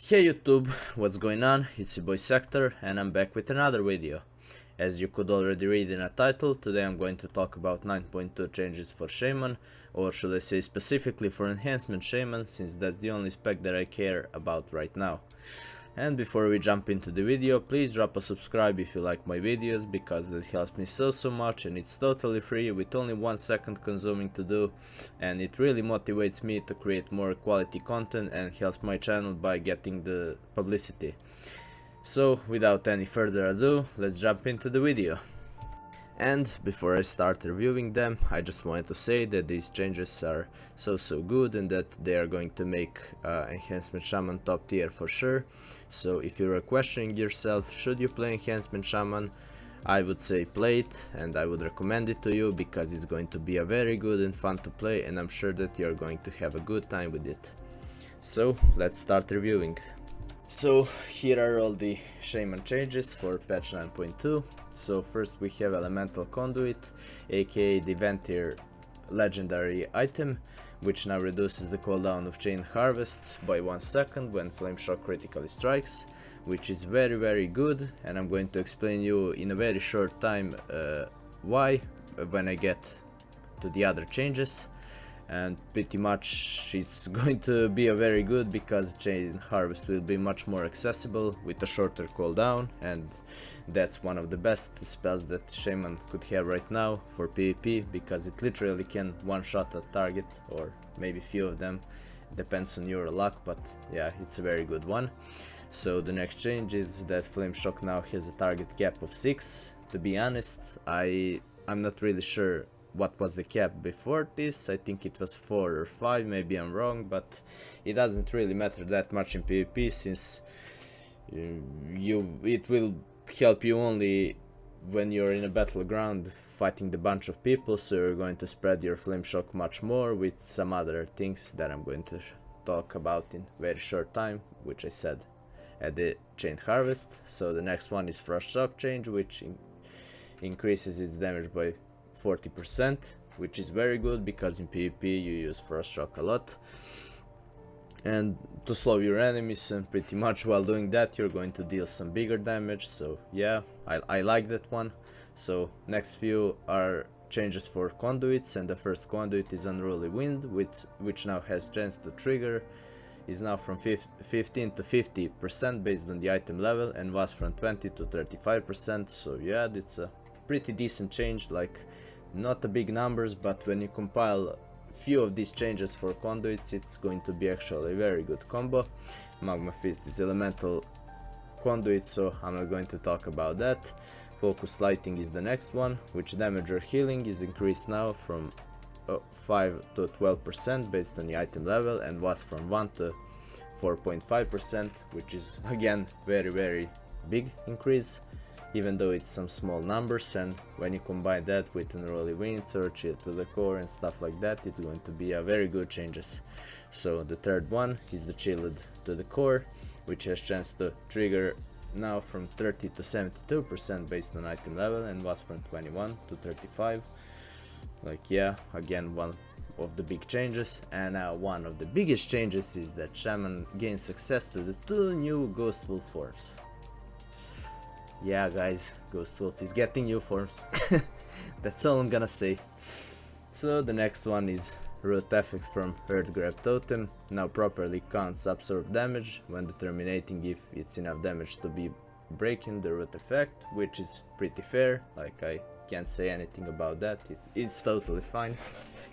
Hey YouTube, what's going on? It's your boy Sektor and I'm back with another video. As you could already read in a title, today I'm going to talk about 9.2 changes for Shaman, or should I say specifically for Enhancement Shaman, since that's the only spec that I care about right now. And before we jump into the video, please drop a subscribe if you like my videos, because that helps me so much and it's totally free with only 1 second consuming to do, and it really motivates me to create more quality content and helps my channel by getting the publicity. So without any further ado, let's jump into the video. And before I start reviewing them, I just wanted to say that these changes are so good and that they are going to make Enhancement Shaman top tier for sure. So if you are questioning yourself, should you play Enhancement Shaman, I would say play it, and I would recommend it to you because it's going to be a very good and fun to play, and I'm sure that you're going to have a good time with it. So let's start reviewing. So here are all the Shaman changes for patch 9.2. So first we have Elemental Conduit, aka the Ventir legendary item, which now reduces the cooldown of Chain Harvest by 1 second when Flame Shock critically strikes, which is very good, and I'm going to explain you in a very short time why when I get to the other changes. And pretty much it's going to be a very good because Chain Harvest will be much more accessible with a shorter cooldown, and that's one of the best spells that Shaman could have right now for PvP, because it literally can one-shot a target, or maybe few of them, depends on your luck, but yeah, it's a very good one. So the next change is that Flame Shock now has a target cap of 6. To be honest, I'm not really sure what was the cap before this. I think it was 4 or 5, maybe I'm wrong, but it doesn't really matter that much in PvP, since it will help you only when you're in a battleground fighting the bunch of people, so you're going to spread your Flame Shock much more with some other things that I'm going to talk about in very short time, which I said at the Chain Harvest. So the next one is Frost Shock change, which increases its damage by 40%, which is very good because in PvP you use Frost Shock a lot, and to slow your enemies, and pretty much while doing that you're going to deal some bigger damage. So yeah, I like that one. So next few are changes for conduits, and the first conduit is Unruly Wind, which now has chance to trigger, is now from 15 to 50% based on the item level, and was from 20 to 35%. So yeah, it's a pretty decent change, like not a big numbers, but when you compile few of these changes for conduits, it's going to be actually a very good combo. Magma Fist is elemental conduit, so I'm not going to talk about that. Focus Lighting is the next one, which damage or healing is increased now from 5 to 12% based on the item level, and was from 1 to 4.5%, which is again very big increase, even though it's some small numbers. And when you combine that with Unruly Wind or Chill to the Core and stuff like that, it's going to be a very good changes. So the third one is the Chilled to the Core, which has chance to trigger now from 30 to 72% based on item level, and was from 21 to 35. Like yeah, again one of the big changes. And now one of the biggest changes is that Shaman gains access to the 2 new Ghost Wolf forms. Yeah guys, Ghost Wolf is getting new forms. That's all I'm gonna say. So the next one is Root Effects from Earth Grab Totem. Now properly counts absorb damage when determining if it's enough damage to be breaking the root effect, which is pretty fair. Like I can't say anything about that. It's totally fine.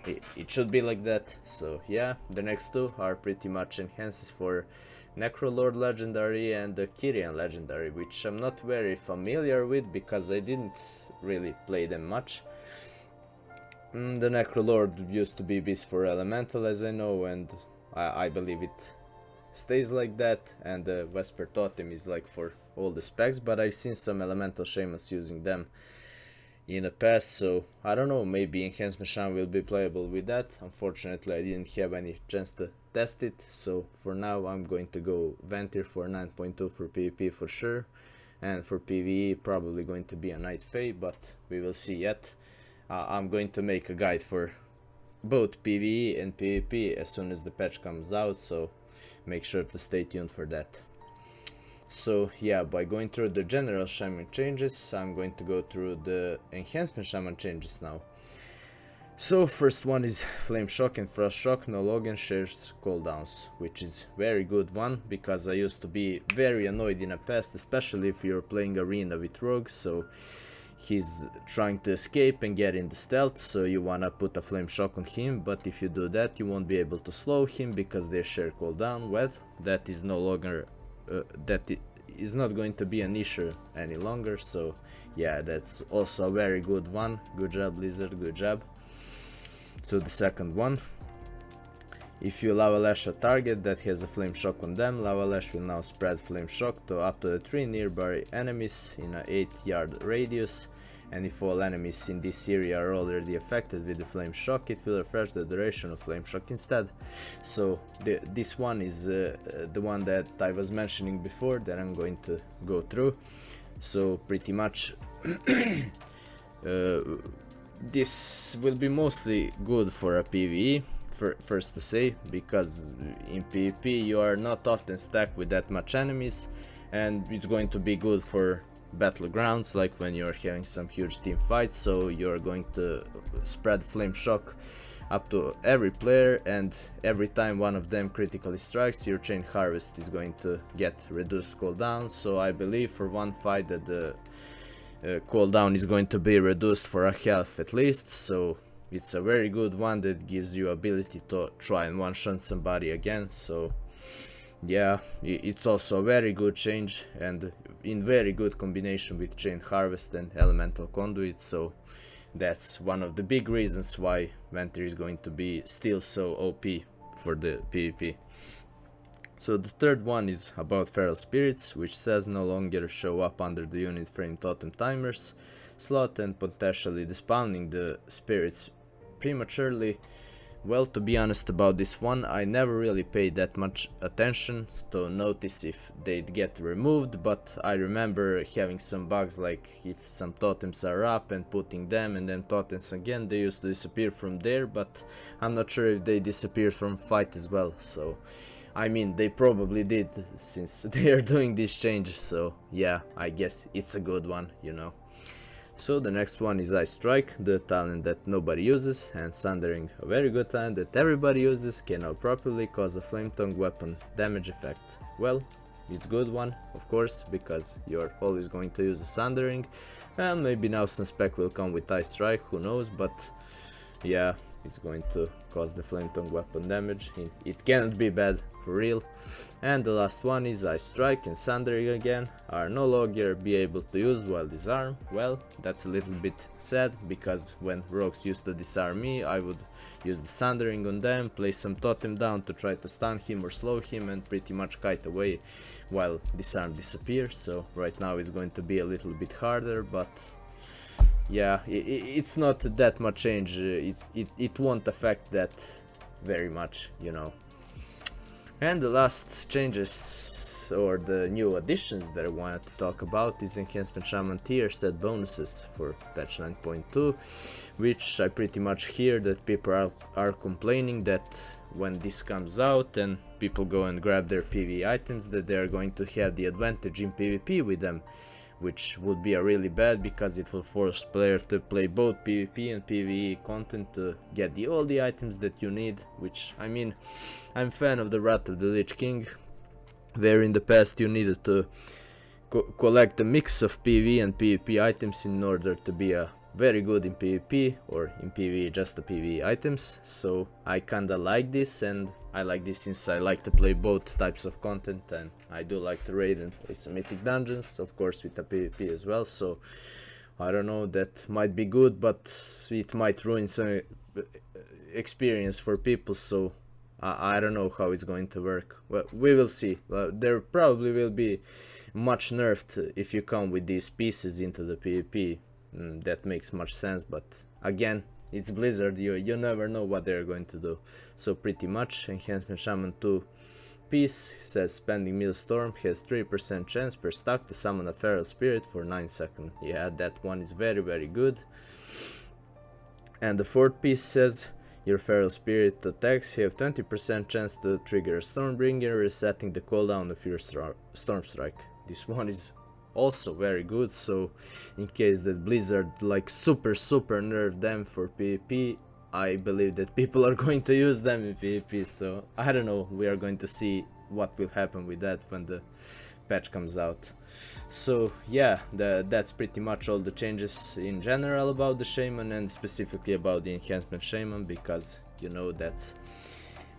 It should be like that. So yeah, the next two are pretty much enhances for Necrolord legendary and the Kyrian legendary, which I'm not very familiar with because I didn't really play them much. The Necrolord used to be Beast for Elemental, as I know, and I believe it stays like that, and the Vesper Totem is like for all the specs, but I've seen some Elemental Shamans using them in the past, so I don't know, maybe Enhancement Shaman will be playable with that. Unfortunately I didn't have any chance to test it, so for now I'm going to go Ventir for 9.2 for PvP for sure, and for PvE probably going to be a Night Fae, but we will see yet. I'm going to make a guide for both PvE and PvP as soon as the patch comes out, so make sure to stay tuned for that. So yeah, by going through the general shaman changes, I'm going to go through the enhancement shaman changes now. So first one is Flame Shock and Frost Shock no longer shares cooldowns, which is very good one, because I used to be very annoyed in the past, especially if you're playing arena with rogues, so he's trying to escape and get in the stealth, so you wanna put a Flame Shock on him, but if you do that you won't be able to slow him because they share cooldown. Well, that is no longer is not going to be an issue any longer, so yeah, that's also a very good one. Good job Blizzard, good job. So the second one, if you Lava Lash a target that has a Flame Shock on them, Lava Lash will now spread Flame Shock to up to the 3 nearby enemies in an 8-yard radius, and if all enemies in this area are already affected with the Flame Shock, it will refresh the duration of Flame Shock instead. So this one is the one that I was mentioning before that I'm going to go through. So pretty much this will be mostly good for a PvE, first to say, because in PvP you are not often stacked with that much enemies, and it's going to be good for battlegrounds, like when you're having some huge team fights, so you're going to spread Flame Shock up to every player, and every time one of them critically strikes, your Chain Harvest is going to get reduced cooldown. So I believe for one fight that the cooldown is going to be reduced for a half at least, so it's a very good one that gives you ability to try and one-shot somebody again. So yeah, it's also a very good change and in very good combination with Chain Harvest and Elemental Conduit, so that's one of the big reasons why Ventry is going to be still so OP for the PvP. So the third one is about Feral Spirits, which says no longer show up under the unit frame totem timers slot and potentially despawning the spirits prematurely. Well, to be honest about this one, I never really paid that much attention to notice if they'd get removed, but I remember having some bugs, like if some totems are up and putting them and then totems again, they used to disappear from there, but I'm not sure if they disappeared from fight as well. So I mean, they probably did, since they are doing this change, so yeah, I guess it's a good one, you know. So the next one is Ice Strike, the talent that nobody uses, and Sundering, a very good talent that everybody uses, can now properly cause a Flame Tongue weapon damage effect. Well, it's a good one, of course, because you're always going to use the Sundering, and maybe now some spec will come with Ice Strike, who knows, but yeah, it's going to cause the Flame Tongue weapon damage. It cannot be bad, for real. And the last one is Ice Strike and Sundering again are no longer be able to use while disarm. Well, that's a little bit sad, because when rogues used to disarm me, I would use the Sundering on them, place some totem down to try to stun him or slow him, and pretty much kite away while disarm disappears. So right now it's going to be a little bit harder, but yeah, it's not that much change. It won't affect that very much, you know. And the last changes, or the new additions that I wanted to talk about, is Enhancement Shaman tier set bonuses for patch 9.2, which I pretty much hear that people are complaining that when this comes out and people go and grab their PvE items, that they are going to have the advantage in PvP with them, which would be a really bad, because it will force player to play both PvP and PvE content to get all the items that you need, which, I mean, I'm a fan of the Wrath of the Lich King, where in the past you needed to collect a mix of PvE and PvP items in order to be very good in PvP, or in PvE just the PvE items. So I kinda like this, and I like this since I like to play both types of content, and I do like to raid and play some mythic dungeons, of course with the PvP as well. So I don't know, that might be good, but it might ruin some experience for people, so I don't know how it's going to work. Well, we will see. There probably will be much nerfed if you come with these pieces into the PvP. That makes much sense, but again, it's Blizzard, you never know what they're going to do. So pretty much, Enhancement Shaman 2 piece says spending Millstorm has 3% chance per stack to summon a Feral Spirit for 9 seconds. Yeah, that one is very good. And the fourth piece says your feral spirit attacks have 20% chance to trigger a Stormbringer, resetting the cooldown of your Storm Strike. This one is also very good, so in case that Blizzard like super nerf them for PvP, I believe that people are going to use them in PvP, so I don't know, we are going to see what will happen with that when the patch comes out. So yeah, that's pretty much all the changes in general about the Shaman, and specifically about the Enhancement Shaman, because you know that's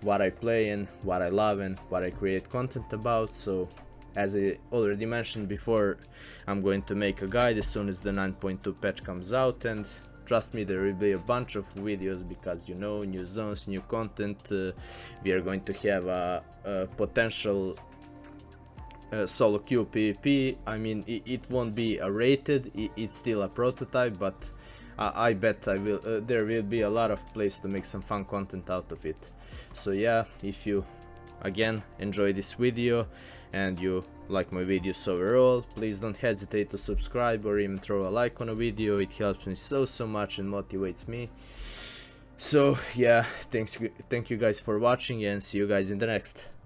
what I play and what I love and what I create content about. So as I already mentioned before, I'm going to make a guide as soon as the 9.2 patch comes out, and trust me, there will be a bunch of videos, because you know, new zones, new content. We are going to have a potential solo queue PvP. I mean, it won't be a rated, it's still a prototype, but I bet there will be a lot of place to make some fun content out of it. So yeah, if you again enjoy this video and you like my videos overall, please don't hesitate to subscribe or even throw a like on a video. It helps me so much and motivates me. So yeah, thank you guys for watching, and see you guys in the next.